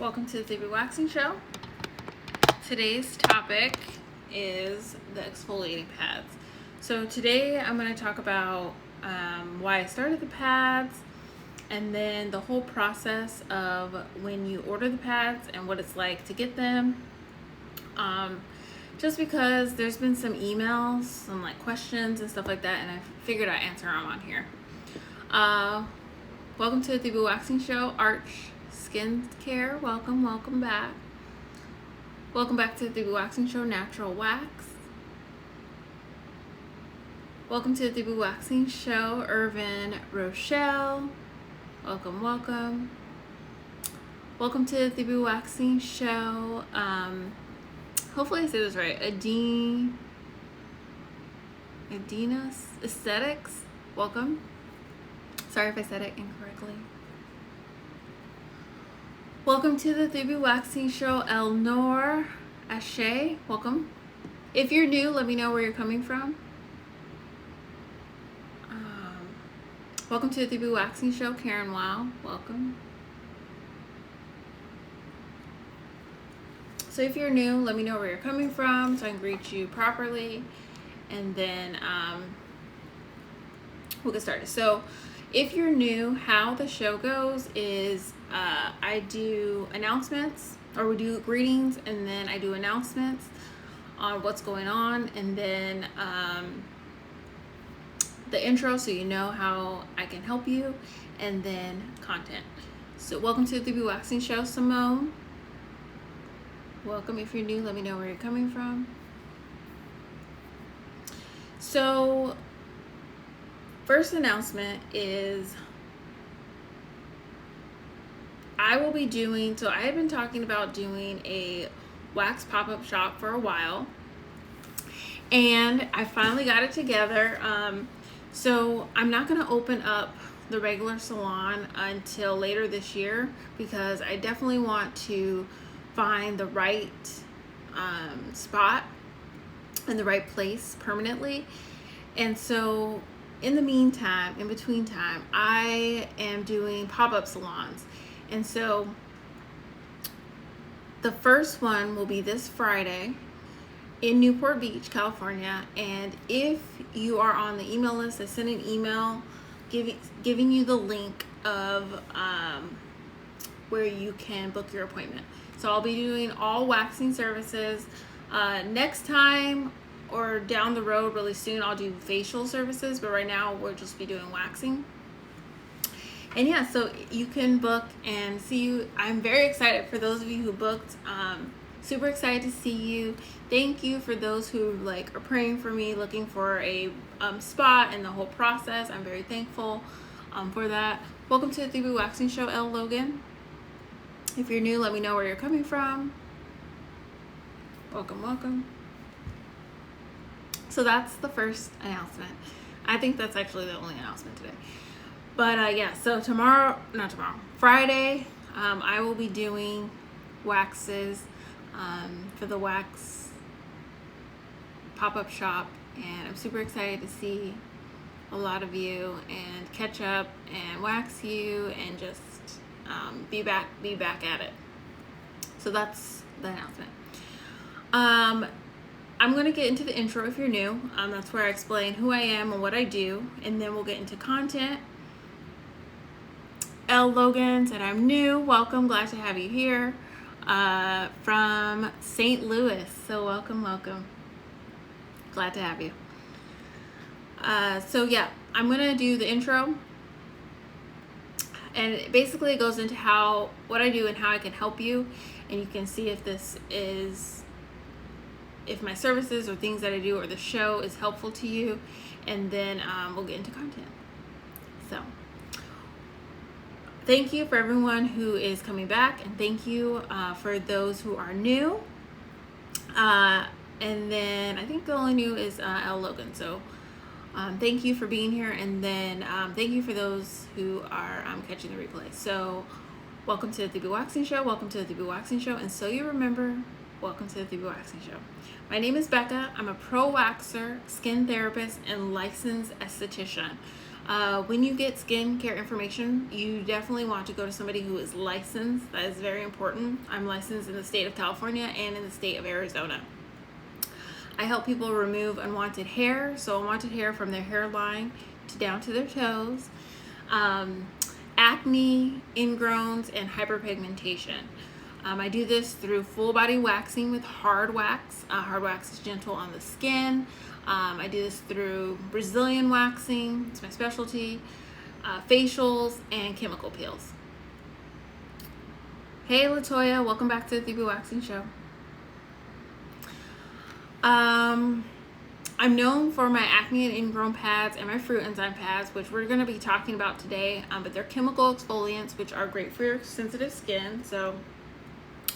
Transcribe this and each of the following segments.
Welcome to the 3B Waxing Show. Today's topic is the exfoliating pads. So today I'm going to talk about why I started the pads and then the whole process of when you order the pads and what it's like to get them. Just because there's been some emails and like questions and stuff like that, and I figured I'd answer them on here. Welcome to the 3B Waxing Show. Arch Skincare, welcome back. Welcome back to the 3B Waxing Show, Natural Wax. Welcome to the 3B Waxing Show, Irvin Rochelle. Welcome. Welcome to the 3B Waxing Show. Hopefully I say this right. Adina's Aesthetics. Welcome. Sorry if I said it incorrectly. Welcome to the 3B Waxing Show, Elnor Ashe. Welcome. If you're new, let me know where you're coming from. Welcome to the 3B Waxing Show, Karen Wow. Welcome. So if you're new, let me know where you're coming from so I can greet you properly, and then we'll get started. So if you're new, how the show goes is I do announcements, or we do greetings, and then I do announcements on what's going on, and then the intro so you know how I can help you, and then content. So welcome to the 3B Waxing Show, Simone. Welcome. If you're new, let me know where you're coming from. So first announcement is I will be doing, so I have been talking about doing a wax pop-up shop for a while, and I finally got it together. So I'm not going to open up the regular salon until later this year, because I definitely want to find the right spot and the right place permanently. And so in the meantime, in between time, I am doing pop-up salons. And so the first one will be this Friday in Newport Beach, California. And if you are on the email list, I send an email giving you the link of where you can book your appointment. So I'll be doing all waxing services. Next time or down the road really soon, I'll do facial services, but right now we'll just be doing waxing. And yeah, so you can book and see you. I'm very excited for those of you who booked. Super excited to see you. Thank you for those who are praying for me, looking for a spot and the whole process. I'm very thankful for that. Welcome to the 3B Waxing Show, L. Logan. If you're new, let me know where you're coming from. Welcome. So that's the first announcement. I think that's actually the only announcement today. But yeah, so Friday, I will be doing waxes for the wax pop-up shop, and I'm super excited to see a lot of you and catch up and wax you and just be back at it. So that's the announcement. I'm going to get into the intro if you're new. That's where I explain who I am and what I do, and then we'll get into content. L. Logan said, I'm new. Welcome. Glad to have you here from St. Louis. So welcome. Glad to have you. So yeah, I'm going to do the intro. And it basically goes into what I do and how I can help you. And you can see if my services or things that I do or the show is helpful to you. And then we'll get into content. So thank you for everyone who is coming back, and thank you for those who are new. And then I think the only new is L. Logan. So thank you for being here, and then thank you for those who are catching the replay. So welcome to the 3B Waxing Show. Welcome to the 3B Waxing Show. And so you remember, welcome to the 3B Waxing Show. My name is Becca. I'm a pro waxer, skin therapist, and licensed esthetician. When you get skincare information, you definitely want to go to somebody who is licensed. That is very important. I'm licensed in the state of California and in the state of Arizona. I help people remove unwanted hair, so unwanted hair from their hairline to down to their toes, acne, ingrowns, and hyperpigmentation. I do this through full body waxing with hard wax. Hard wax is gentle on the skin. I do this through Brazilian waxing, it's my specialty, facials, and chemical peels. Hey Latoya, welcome back to the 3B Waxing Show. I'm known for my acne and ingrown pads and my fruit enzyme pads, which we're going to be talking about today, but they're chemical exfoliants, which are great for your sensitive skin. So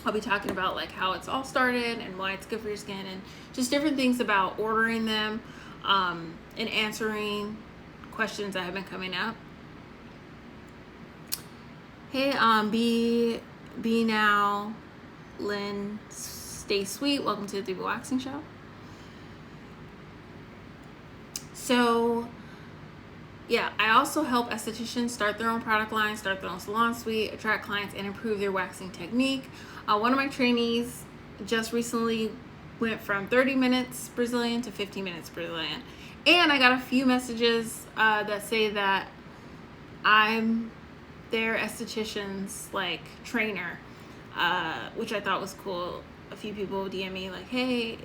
I'll be talking about like how it's all started and why it's good for your skin and just different things about ordering them, and answering questions that have been coming up. Hey, be now, Lynn, stay sweet. Welcome to the 3B Waxing Show. So yeah, I also help estheticians start their own product line, start their own salon suite, attract clients, and improve their waxing technique. One of my trainees just recently went from 30 minutes Brazilian to 15 minutes Brazilian. And I got a few messages that say that I'm their esthetician's like trainer, which I thought was cool. A few people DM me like, hey,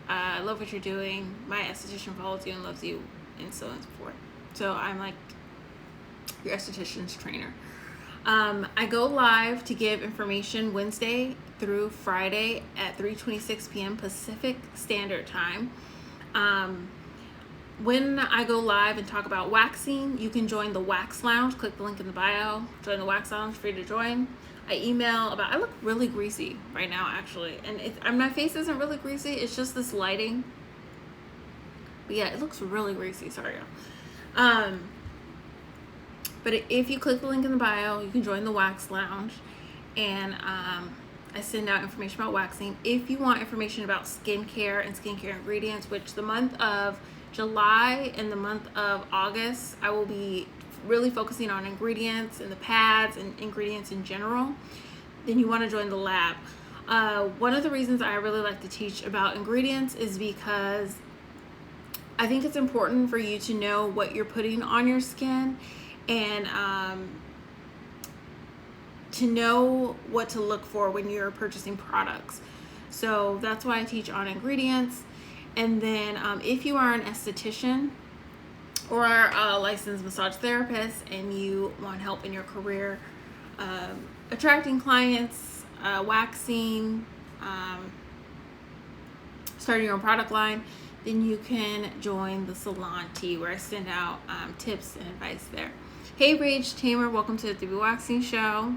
I love what you're doing. My esthetician follows you and loves you, and so on and so forth. So I'm like your esthetician's trainer. I go live to give information Wednesday through Friday at 3:26 p.m. Pacific Standard Time. When I go live and talk about waxing, you can join the Wax Lounge. Click the link in the bio. Join the Wax Lounge, free to join. I look really greasy right now, actually. And my face isn't really greasy. It's just this lighting. But yeah, it looks really greasy. Sorry, y'all. But if you click the link in the bio, you can join the Wax Lounge. And I send out information about waxing. If you want information about skincare and skincare ingredients, which the month of July and the month of August, I will be really focusing on ingredients and the pads and ingredients in general, then you want to join the lab. One of the reasons I really like to teach about ingredients is because I think it's important for you to know what you're putting on your skin and to know what to look for when you're purchasing products. So that's why I teach on ingredients. And then if you are an esthetician or a licensed massage therapist and you want help in your career, attracting clients, waxing, starting your own product line, then you can join the Salon Tea, where I send out tips and advice there. Hey Rage Tamer, welcome to the 3B Waxing Show.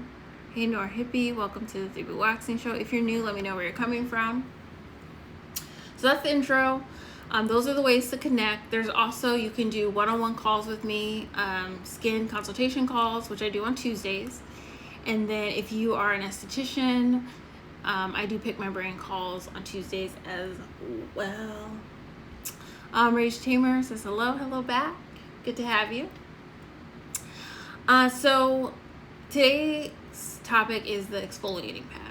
Hey Nor Hippie, welcome to the 3B Waxing Show. If you're new, let me know where you're coming from. So that's the intro. Those are the ways to connect. There's also, you can do one-on-one calls with me, skin consultation calls, which I do on Tuesdays. And then if you are an esthetician, I do pick my brain calls on Tuesdays as well. Rage Tamer says hello back. Good to have you. So today's topic is the exfoliating pads.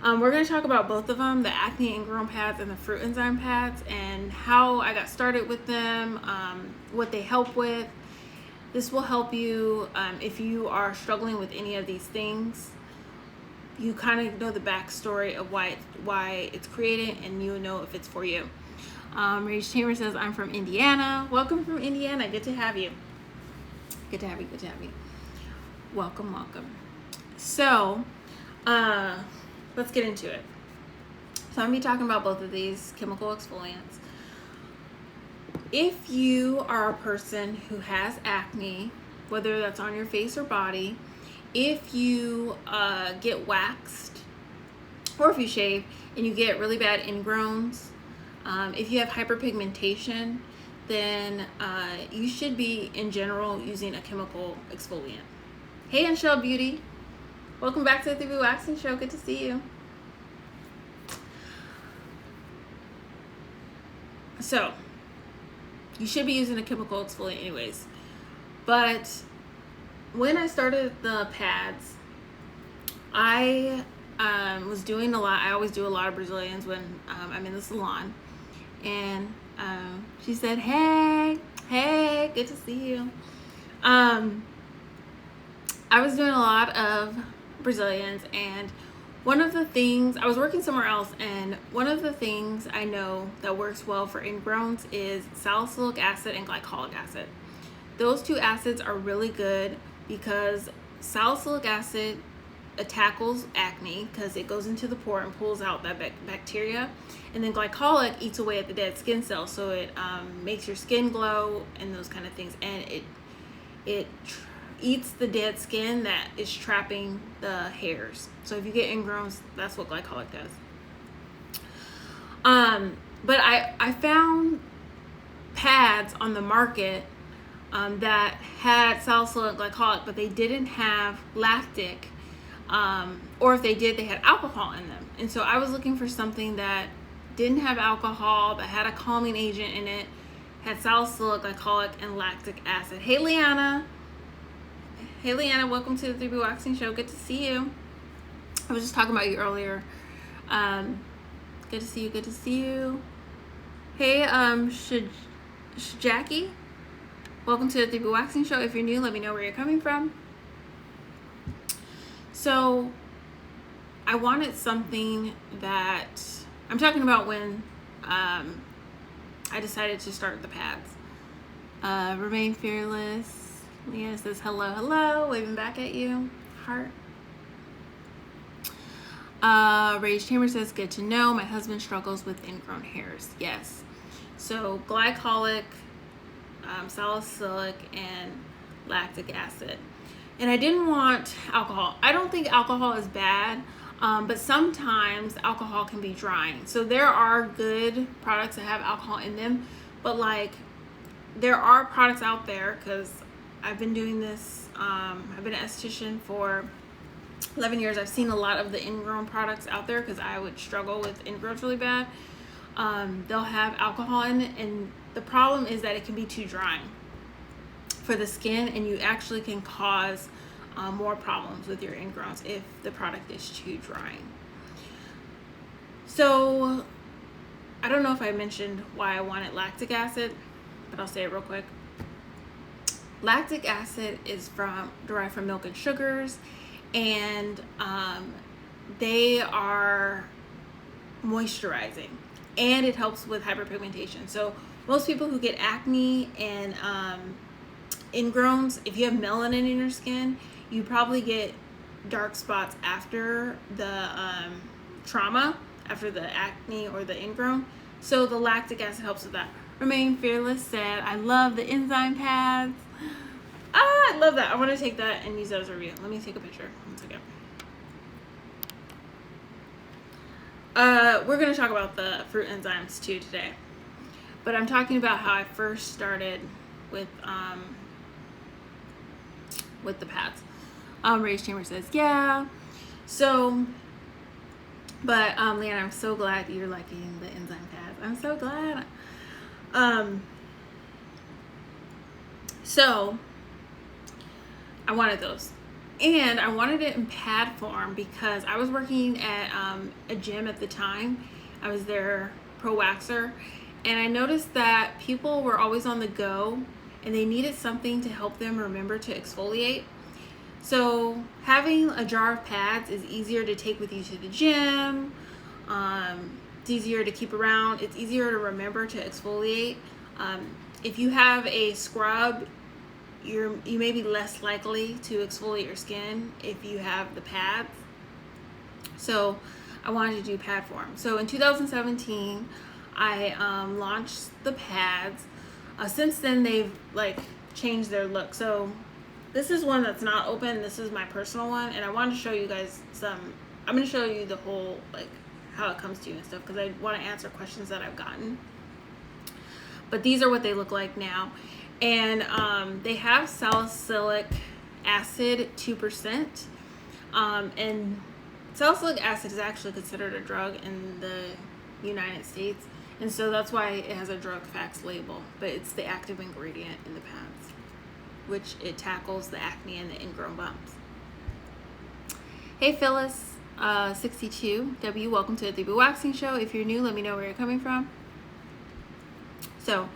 We're going to talk about both of them, the acne ingrown pads and the fruit enzyme pads, and how I got started with them, what they help with. This will help you if you are struggling with any of these things. You kind of know the backstory of why it's created, and you know if it's for you. Rage Tamer says, I'm from Indiana. Welcome from Indiana. Good to have you. Good to have you. Good to have you. Welcome. So, let's get into it. So I'm going to be talking about both of these chemical exfoliants. If you are a person who has acne, whether that's on your face or body, if you get waxed or if you shave and you get really bad ingrowns, if you have hyperpigmentation, then you should be in general using a chemical exfoliant. Hey Anshel Beauty, welcome back to the 3B Waxing Show. Good to see you. So you should be using a chemical exfoliant anyways. But when I started the pads, I was doing a lot. I always do a lot of Brazilians when I'm in the salon. And she said, hey, good to see you. I was doing a lot of Brazilians, and one of the things, I was working somewhere else, and one of the things I know that works well for ingrowns is salicylic acid and glycolic acid. Those two acids are really good because salicylic acid tackles acne because it goes into the pore and pulls out that bacteria, and then glycolic eats away at the dead skin cells, so it makes your skin glow and those kind of things, and it eats the dead skin that is trapping the hairs. So if you get ingrowns, that's what glycolic does. But I found pads on the market that had salicylic glycolic, but they didn't have lactic, or if they did, they had alcohol in them. And so I was looking for something that didn't have alcohol, that had a calming agent in it, had salicylic glycolic and lactic acid. Hey Leanna, welcome to the 3B Waxing Show. Good to see you. I was just talking about you earlier. Good to see you. Hey, Jackie, welcome to the 3B Waxing Show. If you're new, let me know where you're coming from. So I wanted something that, I'm talking about when I decided to start the pads. Remain fearless. Leanna says hello, waving back at you. Heart. Rage Chamber says, good to know. My husband struggles with ingrown hairs. Yes. So glycolic, salicylic, and lactic acid. And I didn't want alcohol. I don't think alcohol is bad, but sometimes alcohol can be drying. So there are good products that have alcohol in them, but like there are products out there, because I've been doing this, I've been an esthetician for 11 years. I've seen a lot of the ingrown products out there because I would struggle with ingrowns really bad. They'll have alcohol in it, and the problem is that it can be too drying for the skin, and you actually can cause more problems with your ingrowns if the product is too drying. So I don't know if I mentioned why I wanted lactic acid, but I'll say it real quick. Lactic acid is derived from milk and sugars, and they are moisturizing, and it helps with hyperpigmentation. So most people who get acne and ingrowns, if you have melanin in your skin, you probably get dark spots after the trauma, after the acne or the ingrown. So the lactic acid helps with that. Remain Fearless said, I love the enzyme pads. I love that. I want to take that and use that as a review. Let me take a picture. 1 second. We're going to talk about the fruit enzymes too today. But I'm talking about how I first started with the pads. Rage Chamber says, yeah. So, but Leanna, I'm so glad you're liking the enzyme pads. I'm so glad. So I wanted those, and I wanted it in pad form because I was working at a gym at the time. I was their pro waxer, and I noticed that people were always on the go and they needed something to help them remember to exfoliate. So having a jar of pads is easier to take with you to the gym. It's easier to keep around. It's easier to remember to exfoliate. If you have a scrub, you may be less likely to exfoliate your skin if you have the pads. So I wanted to do pad form. So in 2017, I launched the pads. Since then, they've changed their look. So this is one that's not open. This is my personal one, and I wanted to show you guys some. I'm going to show you the whole how it comes to you and stuff, because I want to answer questions that I've gotten. But these are what they look like now, and they have salicylic acid 2%, and salicylic acid is actually considered a drug in the United States, and so that's why it has a drug facts label, but it's the active ingredient in the pads. which it tackles the acne and the ingrown bumps. Hey Phyllis, 62W, welcome to the Waxing Show. If you're new, let me know where you're coming from. So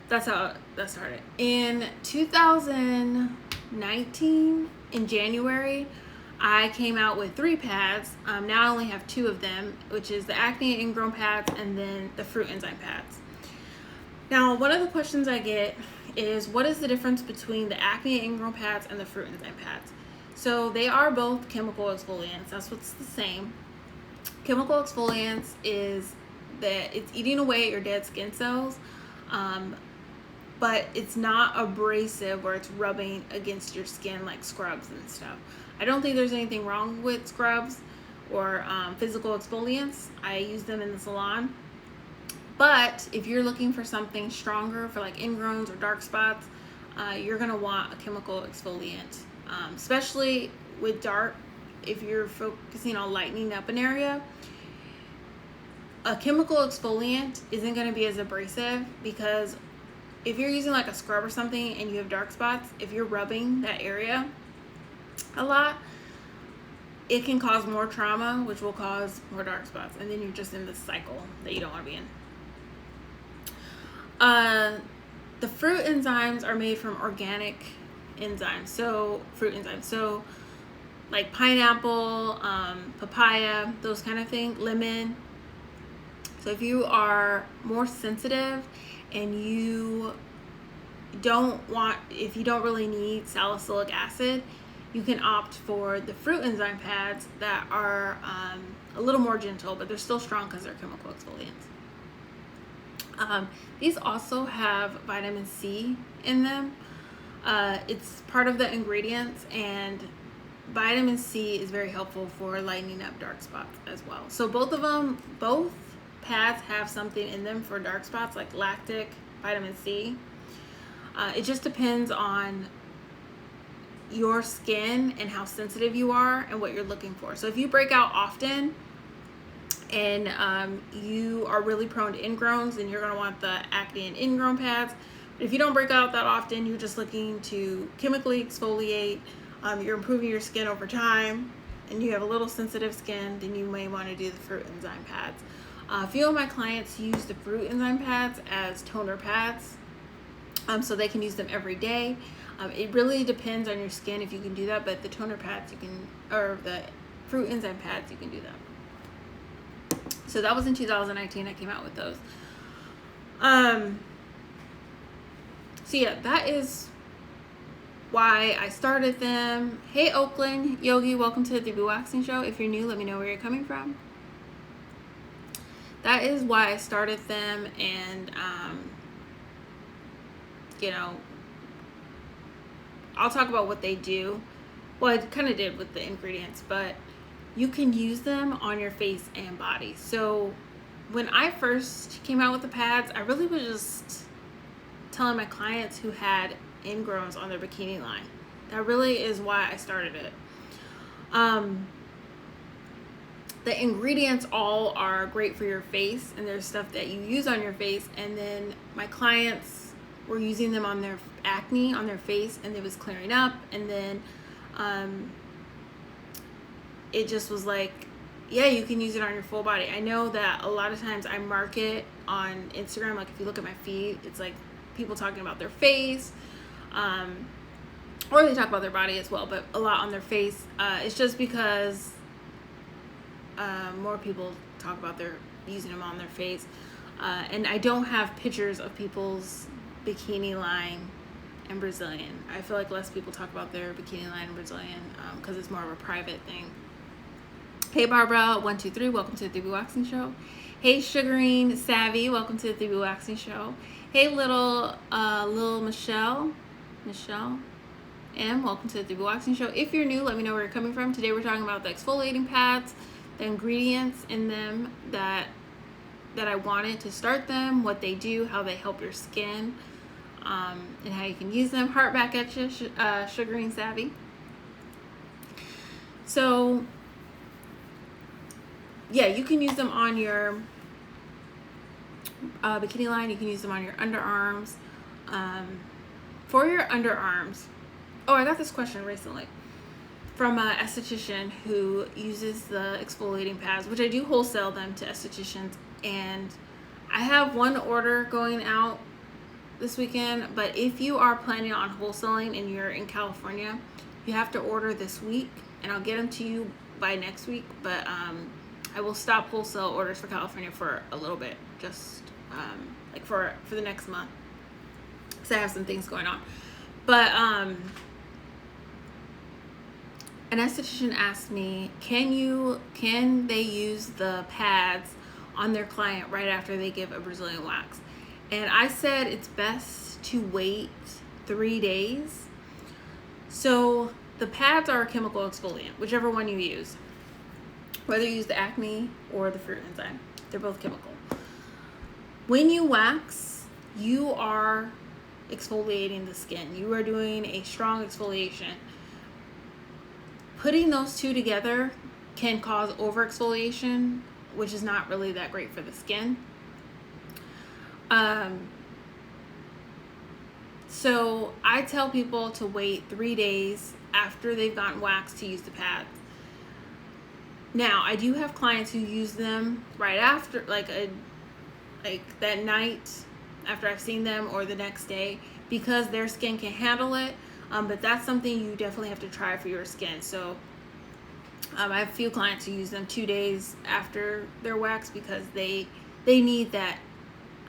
that's how that started. In 2019, in January, I came out with 3 pads. Now I only have 2 of them, which is the acne and ingrown pads and then the fruit enzyme pads. Now, one of the questions I get is, what is the difference between the acne and ingrown pads and the fruit enzyme pads? So they are both chemical exfoliants. That's what's the same. Chemical exfoliants is that it's eating away at your dead skin cells, but it's not abrasive where it's rubbing against your skin like scrubs and stuff. I don't think there's anything wrong with scrubs or physical exfoliants. I use them in the salon. But if you're looking for something stronger for like ingrowns or dark spots, you're gonna want a chemical exfoliant, especially with dark. If you're focusing on lightening up an area, a chemical exfoliant isn't gonna be as abrasive, because if you're using like a scrub or something and you have dark spots, if you're rubbing that area a lot, it can cause more trauma, which will cause more dark spots, and then you're just in this cycle that you don't want to be in. The fruit enzymes are made from organic enzymes, so fruit enzymes, so like pineapple, papaya, those kind of things, lemon. So if you are more sensitive and if you don't really need salicylic acid, you can opt for the fruit enzyme pads that are a little more gentle, but they're still strong because they're chemical exfoliants. These also have vitamin C in them. It's part of the ingredients, and vitamin C is very helpful for lightening up dark spots as well. So both pads have something in them for dark spots, like lactic, vitamin C. It just depends on your skin and how sensitive you are and what you're looking for. So if you break out often and you are really prone to ingrowns, then you're going to want the acne and ingrown pads. But if you don't break out that often, you're just looking to chemically exfoliate, you're improving your skin over time, and you have a little sensitive skin, then you may want to do the fruit enzyme pads. A few of my clients use the fruit enzyme pads as toner pads, so they can use them every day. It really depends on your skin if you can do that, but the toner pads or the fruit enzyme pads, you can do that. So that was in 2019 I came out with those. So yeah, that is why I started them. Hey Oakland, Yogi, welcome to the Waxing Show. If you're new, let me know where you're coming from. That is why I started them, and I'll talk about what they do. Well, I kind of did with the ingredients, but you can use them on your face and body. So when I first came out with the pads, I really was just telling my clients who had ingrowns on their bikini line. That really is why I started it. The ingredients all are great for your face, and there's stuff that you use on your face, and then my clients were using them on their acne on their face, and it was clearing up, and then it just was like, yeah, you can use it on your full body. I know that a lot of times I market on Instagram, like if you look at my feed, it's like people talking about their face, or they talk about their body as well, but a lot on their face. It's just because more people talk about their using them on their face, and I don't have pictures of people's bikini line and Brazilian. I feel like less people talk about their bikini line and Brazilian because it's more of a private thing. Hey Barbara 123, welcome to the Waxing Show. Hey Sugaring Savvy, welcome to the Waxing Show. Hey little Michelle M, welcome to the Waxing Show. If you're new, let me know where you're coming from. Today we're talking about the exfoliating pads, the ingredients in them that I wanted to start them, what they do, how they help your skin, and how you can use them. Heart back at you, Sugaring Savvy. So yeah, you can use them on your bikini line. You can use them on your underarms. For your underarms, oh, I got this question recently from an esthetician who uses the exfoliating pads, which I do wholesale them to estheticians, and I have one order going out this weekend. But if you are planning on wholesaling and you're in California, you have to order this week, and I'll get them to you by next week. But I will stop wholesale orders for California for a little bit, just like for the next month, because I have some things going on. But an esthetician asked me, can they use the pads on their client right after they give a Brazilian wax? And I said it's best to wait 3 days. So the pads are a chemical exfoliant, whichever one you use. Whether you use the Acne or the fruit enzyme, they're both chemical. When you wax, you are exfoliating the skin. You are doing a strong exfoliation. Putting those two together can cause over exfoliation, which is not really that great for the skin. So I tell people to wait 3 days after they've gotten waxed to use the pads. Now, I do have clients who use them right after, like that night after I've seen them, or the next day, because their skin can handle it. But that's something you definitely have to try for your skin. So I have a few clients who use them 2 days after their wax because they need that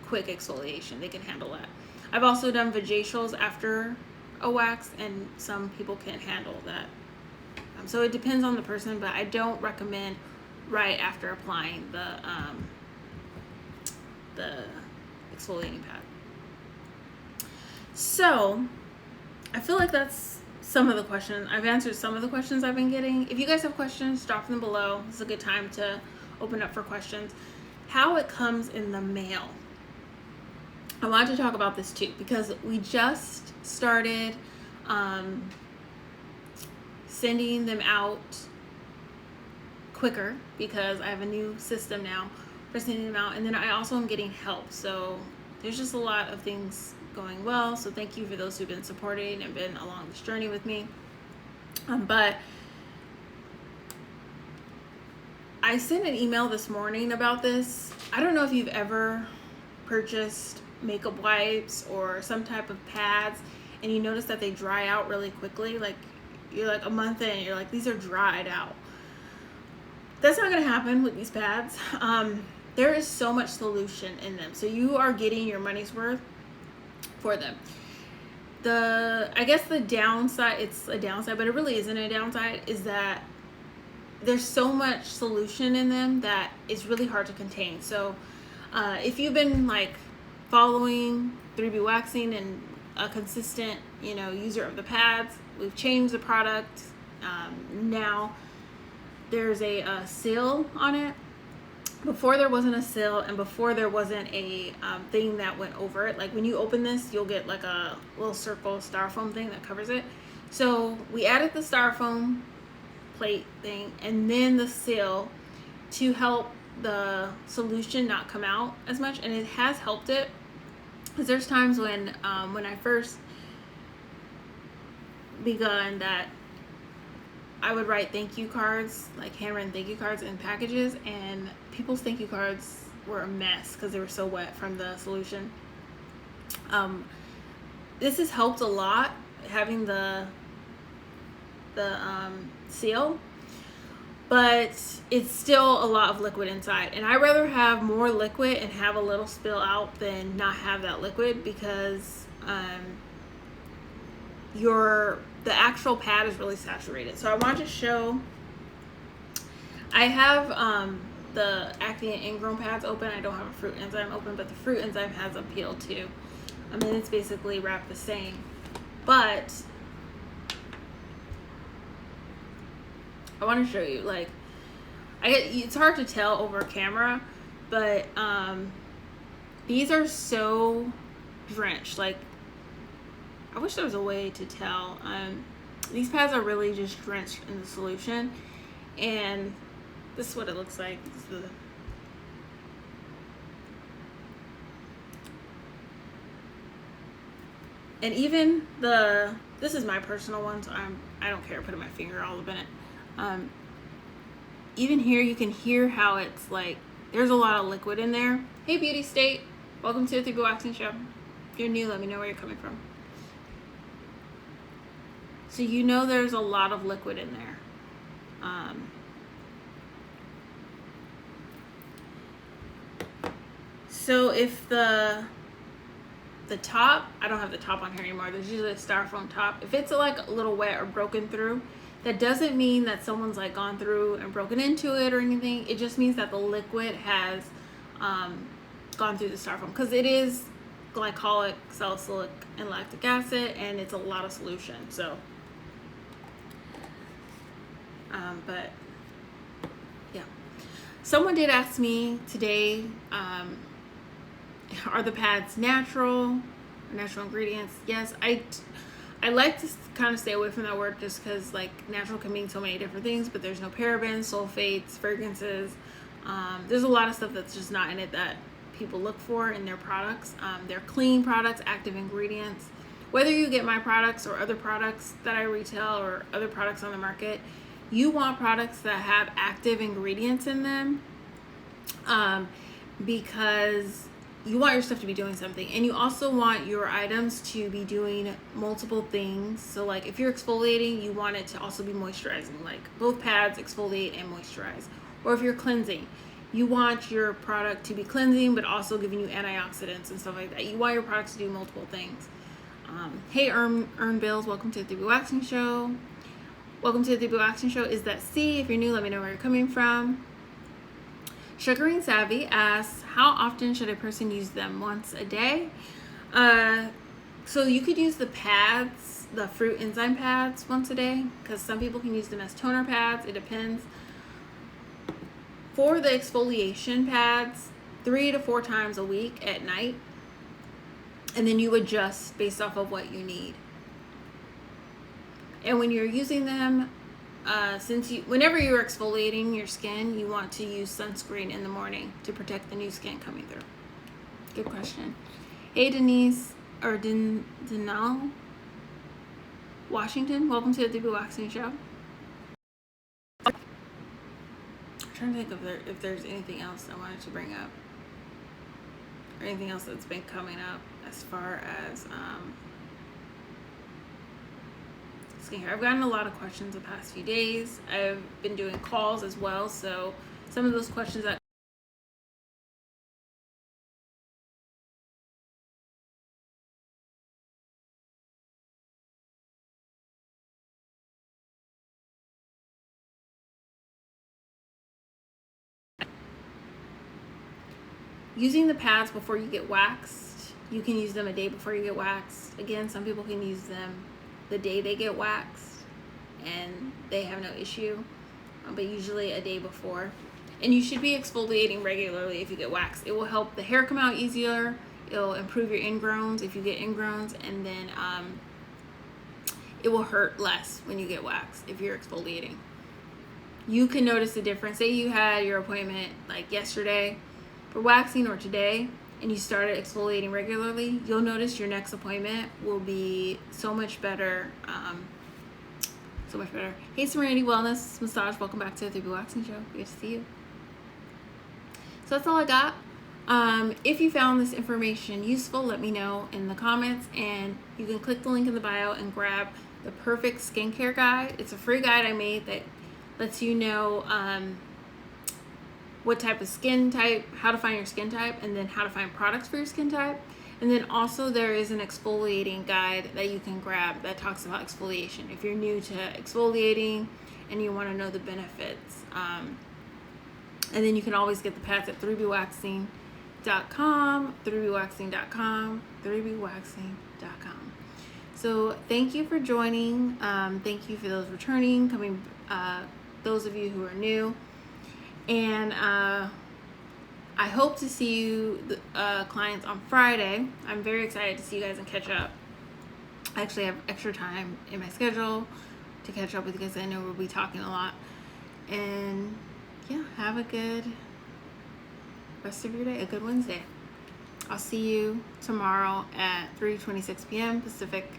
quick exfoliation. They can handle that. I've also done vajacials after a wax, and some people can't handle that. So it depends on the person, but I don't recommend right after applying the exfoliating pad. So I feel like that's some of the questions. I've answered some of the questions I've been getting. If you guys have questions, drop them below. This is a good time to open up for questions. How it comes in the mail. I wanted to talk about this too, because we just started sending them out quicker, because I have a new system now for sending them out, and then I also am getting help. So there's just a lot of things going well. So thank you for those who've been supporting and been along this journey with me. But I sent an email this morning about this. I don't know if you've ever purchased makeup wipes or some type of pads and you notice that they dry out really quickly. Like you're like a month in, you're like, these are dried out. That's not going to happen with these pads. There is so much solution in them, so you are getting your money's worth for them. I guess the downside, it's a downside, but it really isn't a downside, is that there's so much solution in them that it's really hard to contain. So if you've been like following 3B Waxing and a consistent, user of the pads, we've changed the product. Now there's a seal on it. Before there wasn't a seal, and before there wasn't a thing that went over it. Like when you open this, you'll get like a little circle styrofoam thing that covers it. So we added the styrofoam plate thing and then the seal to help the solution not come out as much, and it has helped it. Because there's times when I first begun that I would write thank you cards, like handwritten thank you cards in packages, and people's thank you cards were a mess because they were so wet from the solution. This has helped a lot, having the seal, but it's still a lot of liquid inside, and I'd rather have more liquid and have a little spill out than not have that liquid, because the actual pad is really saturated. So I want to show, I have the acne and ingrown pads open. I don't have a fruit enzyme open, but the fruit enzyme has a peel too. I mean, it's basically wrapped the same, but I want to show you, like, it's hard to tell over camera, but these are so drenched. Like, I wish there was a way to tell. These pads are really just drenched in the solution, and this is what it looks like. And even this is my personal one, so I don't care putting my finger all up in it. Even here you can hear how it's like there's a lot of liquid in there. Hey Beauty State, welcome to the 3B Waxing Show. If you're new, let me know where you're coming from. So you know there's a lot of liquid in there. So if the top, I don't have the top on here anymore, there's usually a styrofoam top. If it's like a little wet or broken through, that doesn't mean that someone's like gone through and broken into it or anything. It just means that the liquid has gone through the styrofoam, because it is glycolic, salicylic, and lactic acid, and it's a lot of solution. So but yeah, someone did ask me today, are the pads natural ingredients? Yes, I like to kind of stay away from that word, just because like natural can mean so many different things, but there's no parabens, sulfates, fragrances. There's a lot of stuff that's just not in it that people look for in their products. They're clean products, active ingredients. Whether you get my products or other products that I retail or other products on the market, you want products that have active ingredients in them, because you want your stuff to be doing something, and you also want your items to be doing multiple things. So like if you're exfoliating, you want it to also be moisturizing, like both pads exfoliate and moisturize. Or if you're cleansing, you want your product to be cleansing but also giving you antioxidants and stuff like that. You want your products to do multiple things. Hey Earn Bills, welcome to the 3B Waxing Show. Welcome to the 3B Waxing Show. Is that C? If you're new, let me know where you're coming from. Sugaring Savvy asks, how often should a person use them? Once a day? So you could use the pads, the fruit enzyme pads, once a day, because some people can use them as toner pads. It depends. For the exfoliation pads, 3 to 4 times a week at night, and then you adjust based off of what you need. And when you're using them, whenever you're exfoliating your skin, you want to use sunscreen in the morning to protect the new skin coming through. Good question. Hey Denise, or Denal Washington, welcome to the 3B Waxing Show. I'm trying to think if there's anything else I wanted to bring up, or anything else that's been coming up as far as skincare. I've gotten a lot of questions the past few days. I've been doing calls as well, so some of those questions that using the pads before you get waxed, you can use them a day before you get waxed. Again, some people can use them the day they get waxed and they have no issue, but usually a day before. And you should be exfoliating regularly if you get waxed. It will help the hair come out easier. It'll improve your ingrowns if you get ingrowns, and then it will hurt less when you get waxed if you're exfoliating. You can notice the difference. Say you had your appointment like yesterday for waxing or today, and you started exfoliating regularly, you'll notice your next appointment will be so much better. So much better. Hey Serenity Wellness Massage, welcome back to the 3B Waxing Show. Good to see you. So that's all I got. If you found this information useful, let me know in the comments, and you can click the link in the bio and grab the perfect skincare guide. It's a free guide I made that lets you know what type of skin type, how to find your skin type, and then how to find products for your skin type. And then also there is an exfoliating guide that you can grab that talks about exfoliation if you're new to exfoliating and you want to know the benefits. And then you can always get the pads at 3bwaxing.com, 3bwaxing.com, 3bwaxing.com. So thank you for joining. Thank you for those returning, coming, those of you who are new. And I hope to see you clients on Friday. I'm very excited to see you guys and catch up. I actually have extra time in my schedule to catch up with you guys. I know we'll be talking a lot. And yeah, have a good rest of your day, a good Wednesday. I'll see you tomorrow at 3:26 p.m. Pacific